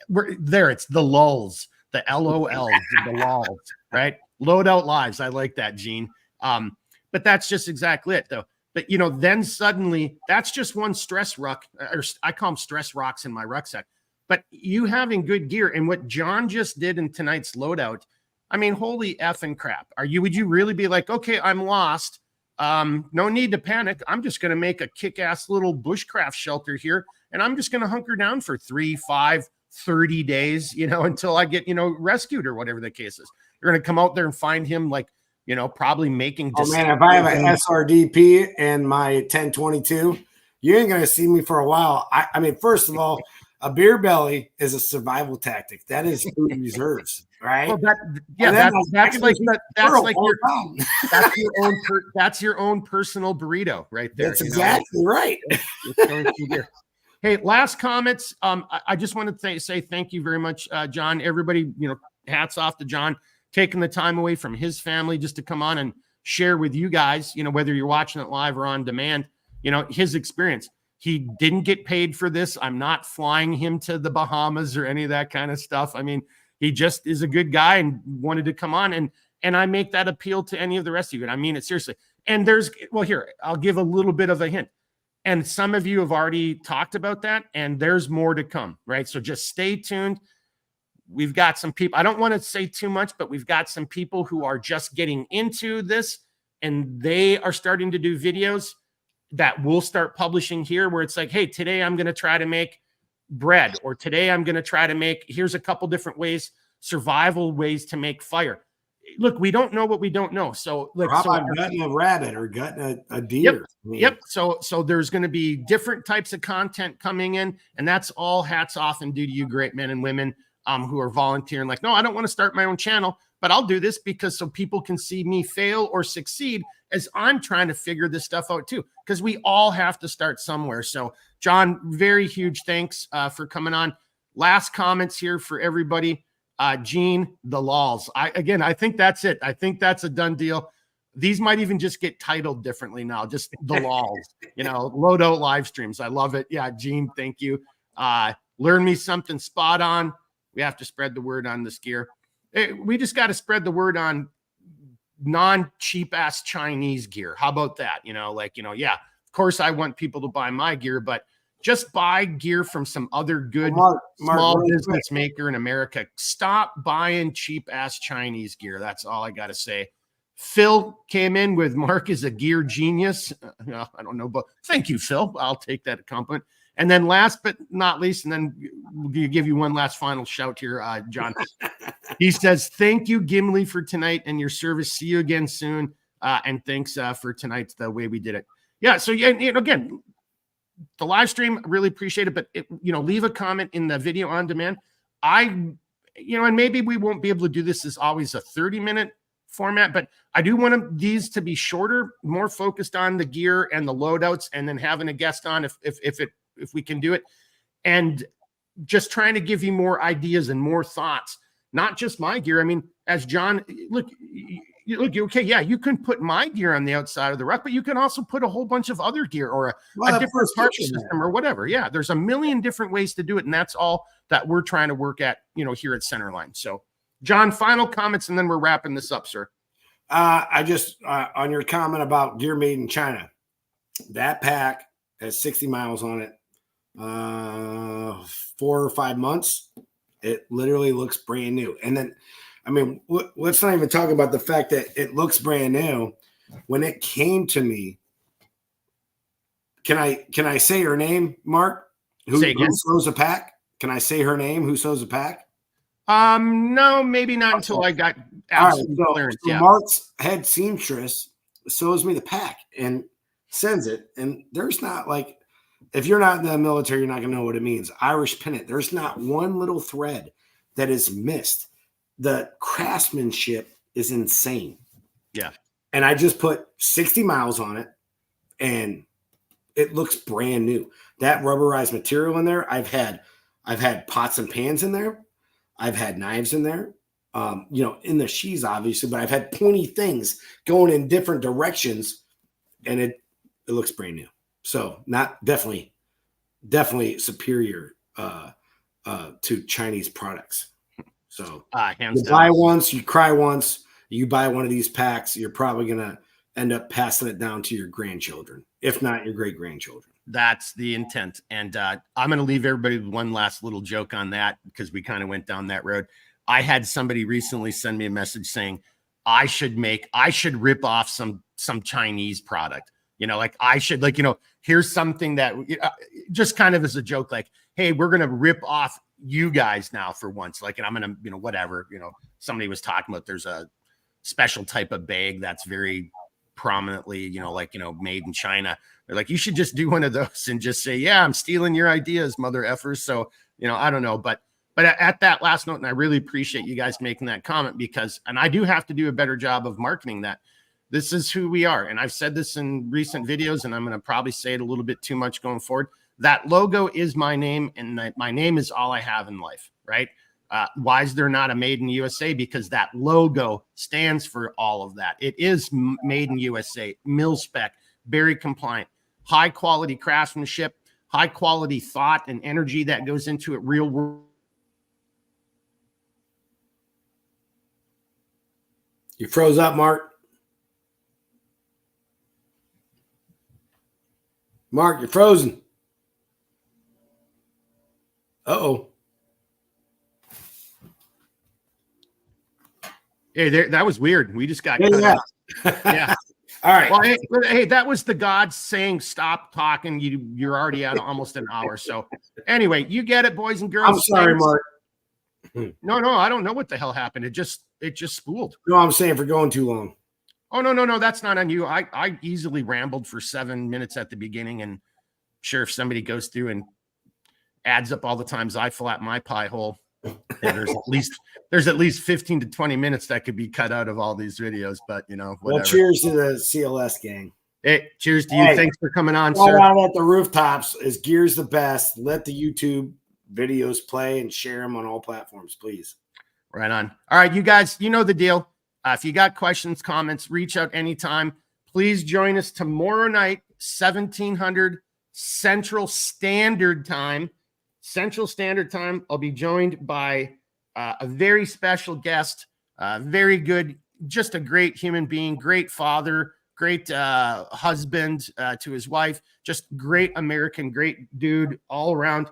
We're there. It's the lulls, the LOLs, the lulls, right? Loadout lives. I like that, Gene. But that's just exactly it, though. But, then suddenly that's just one stress ruck, or I call them stress rocks in my rucksack. But you having good gear, and what John just did in tonight's loadout, I mean, holy effing crap. Would you really be like, okay, I'm lost. No need to panic. I'm just going to make a kick-ass little bushcraft shelter here, and I'm just going to hunker down for 3, 5, 30 days, until I get, rescued or whatever the case is. You're going to come out there and find him like, probably making. Oh man, if I have an SRDP and my 1022, you ain't going to see me for a while. I mean, first of all, a beer belly is a survival tactic. That is food reserves, right? Well, that's your own personal burrito right there. That's exactly right. Hey, last comments. I just want to say thank you very much, John. Everybody, hats off to John, taking the time away from his family just to come on and share with you guys, whether you're watching it live or on demand, his experience. He didn't get paid for this. I'm not flying him to the Bahamas or any of that kind of stuff. I mean, he just is a good guy and wanted to come on, and I make that appeal to any of the rest of you. And I mean it seriously. And here, I'll give a little bit of a hint. And some of you have already talked about that, and there's more to come, right? So just stay tuned. we've got some people, I don't want to say too much, but we've got some people who are just getting into this, and they are starting to do videos that we'll start publishing here, where it's like, hey, today I'm going to try to make bread, or today I'm going to try to make, here's a couple different ways, survival ways to make fire. Look, we don't know what we don't know. So like, how about gutting a rabbit or gutting a deer? Yep. I mean, Yep. So there's going to be different types of content coming in, and that's all hats off and due to you great men and women who are volunteering. Like, no, I don't want to start my own channel, but I'll do this because so people can see me fail or succeed as I'm trying to figure this stuff out too, because we all have to start somewhere. So John, very huge thanks for coming on. Last comments here for everybody. Gene, the lols. I think that's it. I think that's a done deal. These might even just get titled differently now, just the lols, load out live streams. I love it. Yeah, Gene, thank you. Learn me something spot on. We have to spread the word on this gear. We just got to spread the word on non-cheap ass Chinese gear. How about that? Yeah, of course I want people to buy my gear, but just buy gear from some other good small business maker in America. Stop buying cheap ass Chinese gear. That's all I got to say. Phil came in with Mark is a gear genius. I don't know, but thank you, Phil. I'll take that compliment. And then last but not least, and then we'll give you one last final shout here, John. He says, thank you, Gimli, for tonight and your service. See you again soon. And thanks for tonight, the way we did it. Yeah, so again, the live stream, really appreciate it. But, leave a comment in the video on demand. And maybe we won't be able to do this as always a 30-minute format, but I do want these to be shorter, more focused on the gear and the loadouts, and then having a guest on if we can do it, and just trying to give you more ideas and more thoughts, not just my gear. I mean, as John, look, okay, yeah, you can put my gear on the outside of the ruck, but you can also put a whole bunch of other gear or a different part system or whatever. Yeah, there's a million different ways to do it, and that's all that we're trying to work at, here at Centerline. So, John, final comments, and then we're wrapping this up, sir. I just on your comment about gear made in China, that pack has 60 miles on it. 4 or 5 months, it literally looks brand new. And then, I mean, let's not even talk about the fact that it looks brand new. When it came to me, can I say her name, Mark? Who sews a pack? Can I say her name? Who sews a pack? No, maybe not until I got absolute clearance. So Mark's head seamstress sews me the pack and sends it. And there's not like, if you're not in the military, you're not going to know what it means. Irish pennant. There's not one little thread that is missed. The craftsmanship is insane. Yeah. And I just put 60 miles on it, and it looks brand new. That rubberized material in there, I've had pots and pans in there. I've had knives in there, in the sheaths, obviously, but I've had pointy things going in different directions, and it looks brand new. So definitely superior to Chinese products. So you buy once, you cry once. You buy one of these packs, you're probably gonna end up passing it down to your grandchildren, if not your great grandchildren. That's the intent. And I'm going to leave everybody with one last little joke on that, because we kind of went down that road. I had somebody recently send me a message saying I should rip off some Chinese product. Here's something that just kind of as a joke, like, hey, we're going to rip off you guys now for once. And I'm going to, whatever, somebody was talking about, there's a special type of bag that's very prominently, made in China. They're like, you should just do one of those and just say, yeah, I'm stealing your ideas, mother effers. So, I don't know, but at that last note, and I really appreciate you guys making that comment, and I do have to do a better job of marketing that. This is who we are. And I've said this in recent videos, and I'm going to probably say it a little bit too much going forward. That logo is my name, and my name is all I have in life, right? Why is there not a Made in USA? Because that logo stands for all of that. It is Made in USA, mil spec, very compliant, high quality craftsmanship, high quality thought and energy that goes into it, real world. You froze up, Mark. Mark, you're frozen. Uh-oh. Hey, that was weird. We just got Yeah, cut yeah. out. Yeah. All right. Well, hey, that was the gods saying stop talking. You're already at almost an hour. So anyway, you get it, boys and girls. I'm sorry, Thanks. Mark. No, I don't know what the hell happened. It just spooled. No, I'm saying for going too long. Oh, no, that's not on you. I easily rambled for 7 minutes at the beginning, and sure, if somebody goes through and adds up all the times I flat my pie hole, there's at least 15 to 20 minutes that could be cut out of all these videos. But whatever. Well, cheers to the CLS gang. Hey, cheers to you. Hey, thanks for coming on, sir. Out at the rooftops is Gear's the best. Let the YouTube videos play and share them on all platforms, please. Right on. All right, you guys, you know the deal. If you got questions, comments, reach out anytime. Please join us tomorrow night, 1700 Central Standard Time. Central Standard Time. I'll be joined by a very special guest, very good, just a great human being, great father, great husband to his wife, just great American, great dude all around,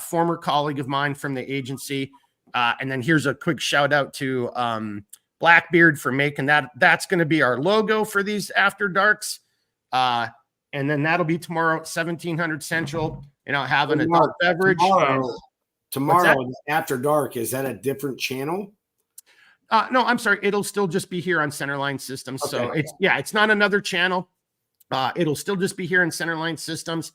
former colleague of mine from the agency. And then here's a quick shout out to Blackbeard for making that. That's going to be our logo for these After Darks. And then that'll be tomorrow, 1700 Central, having adult beverage. Tomorrow After Dark, is that a different channel? No, I'm sorry. It'll still just be here on Centerline Systems. Okay. So it's not another channel. It'll still just be here in Centerline Systems,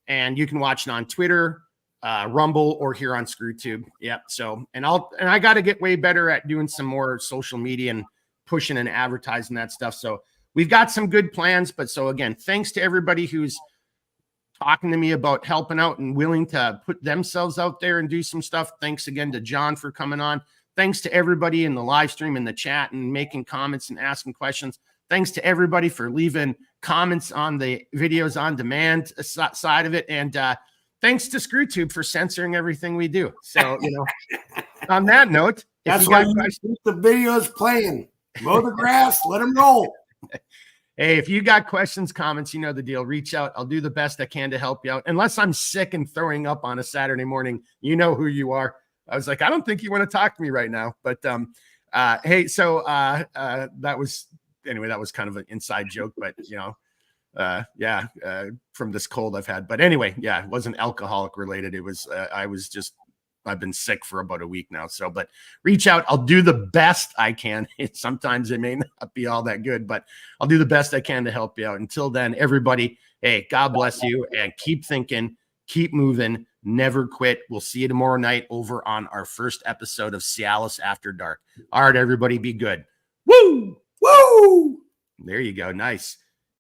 and you can watch it on Twitter, Rumble, or here on ScrewTube. Yep. So, and I got to get way better at doing some more social media and pushing and advertising that stuff. So we've got some good plans, but so again, thanks to everybody who's talking to me about helping out and willing to put themselves out there and do some stuff. Thanks again to John for coming on. Thanks to everybody in the live stream, in the chat, and making comments and asking questions. Thanks to everybody for leaving comments on the videos on demand side of it. And thanks to ScrewTube for censoring everything we do. So, on that note, that's why you keep the videos playing. Mow the grass, let them roll. Hey, if you got questions, comments, you know the deal. Reach out. I'll do the best I can to help you out. Unless I'm sick and throwing up on a Saturday morning, you know who you are. I was like, I don't think you want to talk to me right now. But hey, so that was kind of an inside joke, but from this cold I've had. But anyway, yeah, it wasn't alcoholic related. It was I've been sick for about a week now. So, but reach out. I'll do the best I can. Sometimes it may not be all that good, but I'll do the best I can to help you out. Until then, everybody, hey, God bless you, and keep thinking, keep moving, never quit. We'll see you tomorrow night over on our first episode of CLS After Dark. All right, everybody, be good. Woo! Woo! There you go. Nice.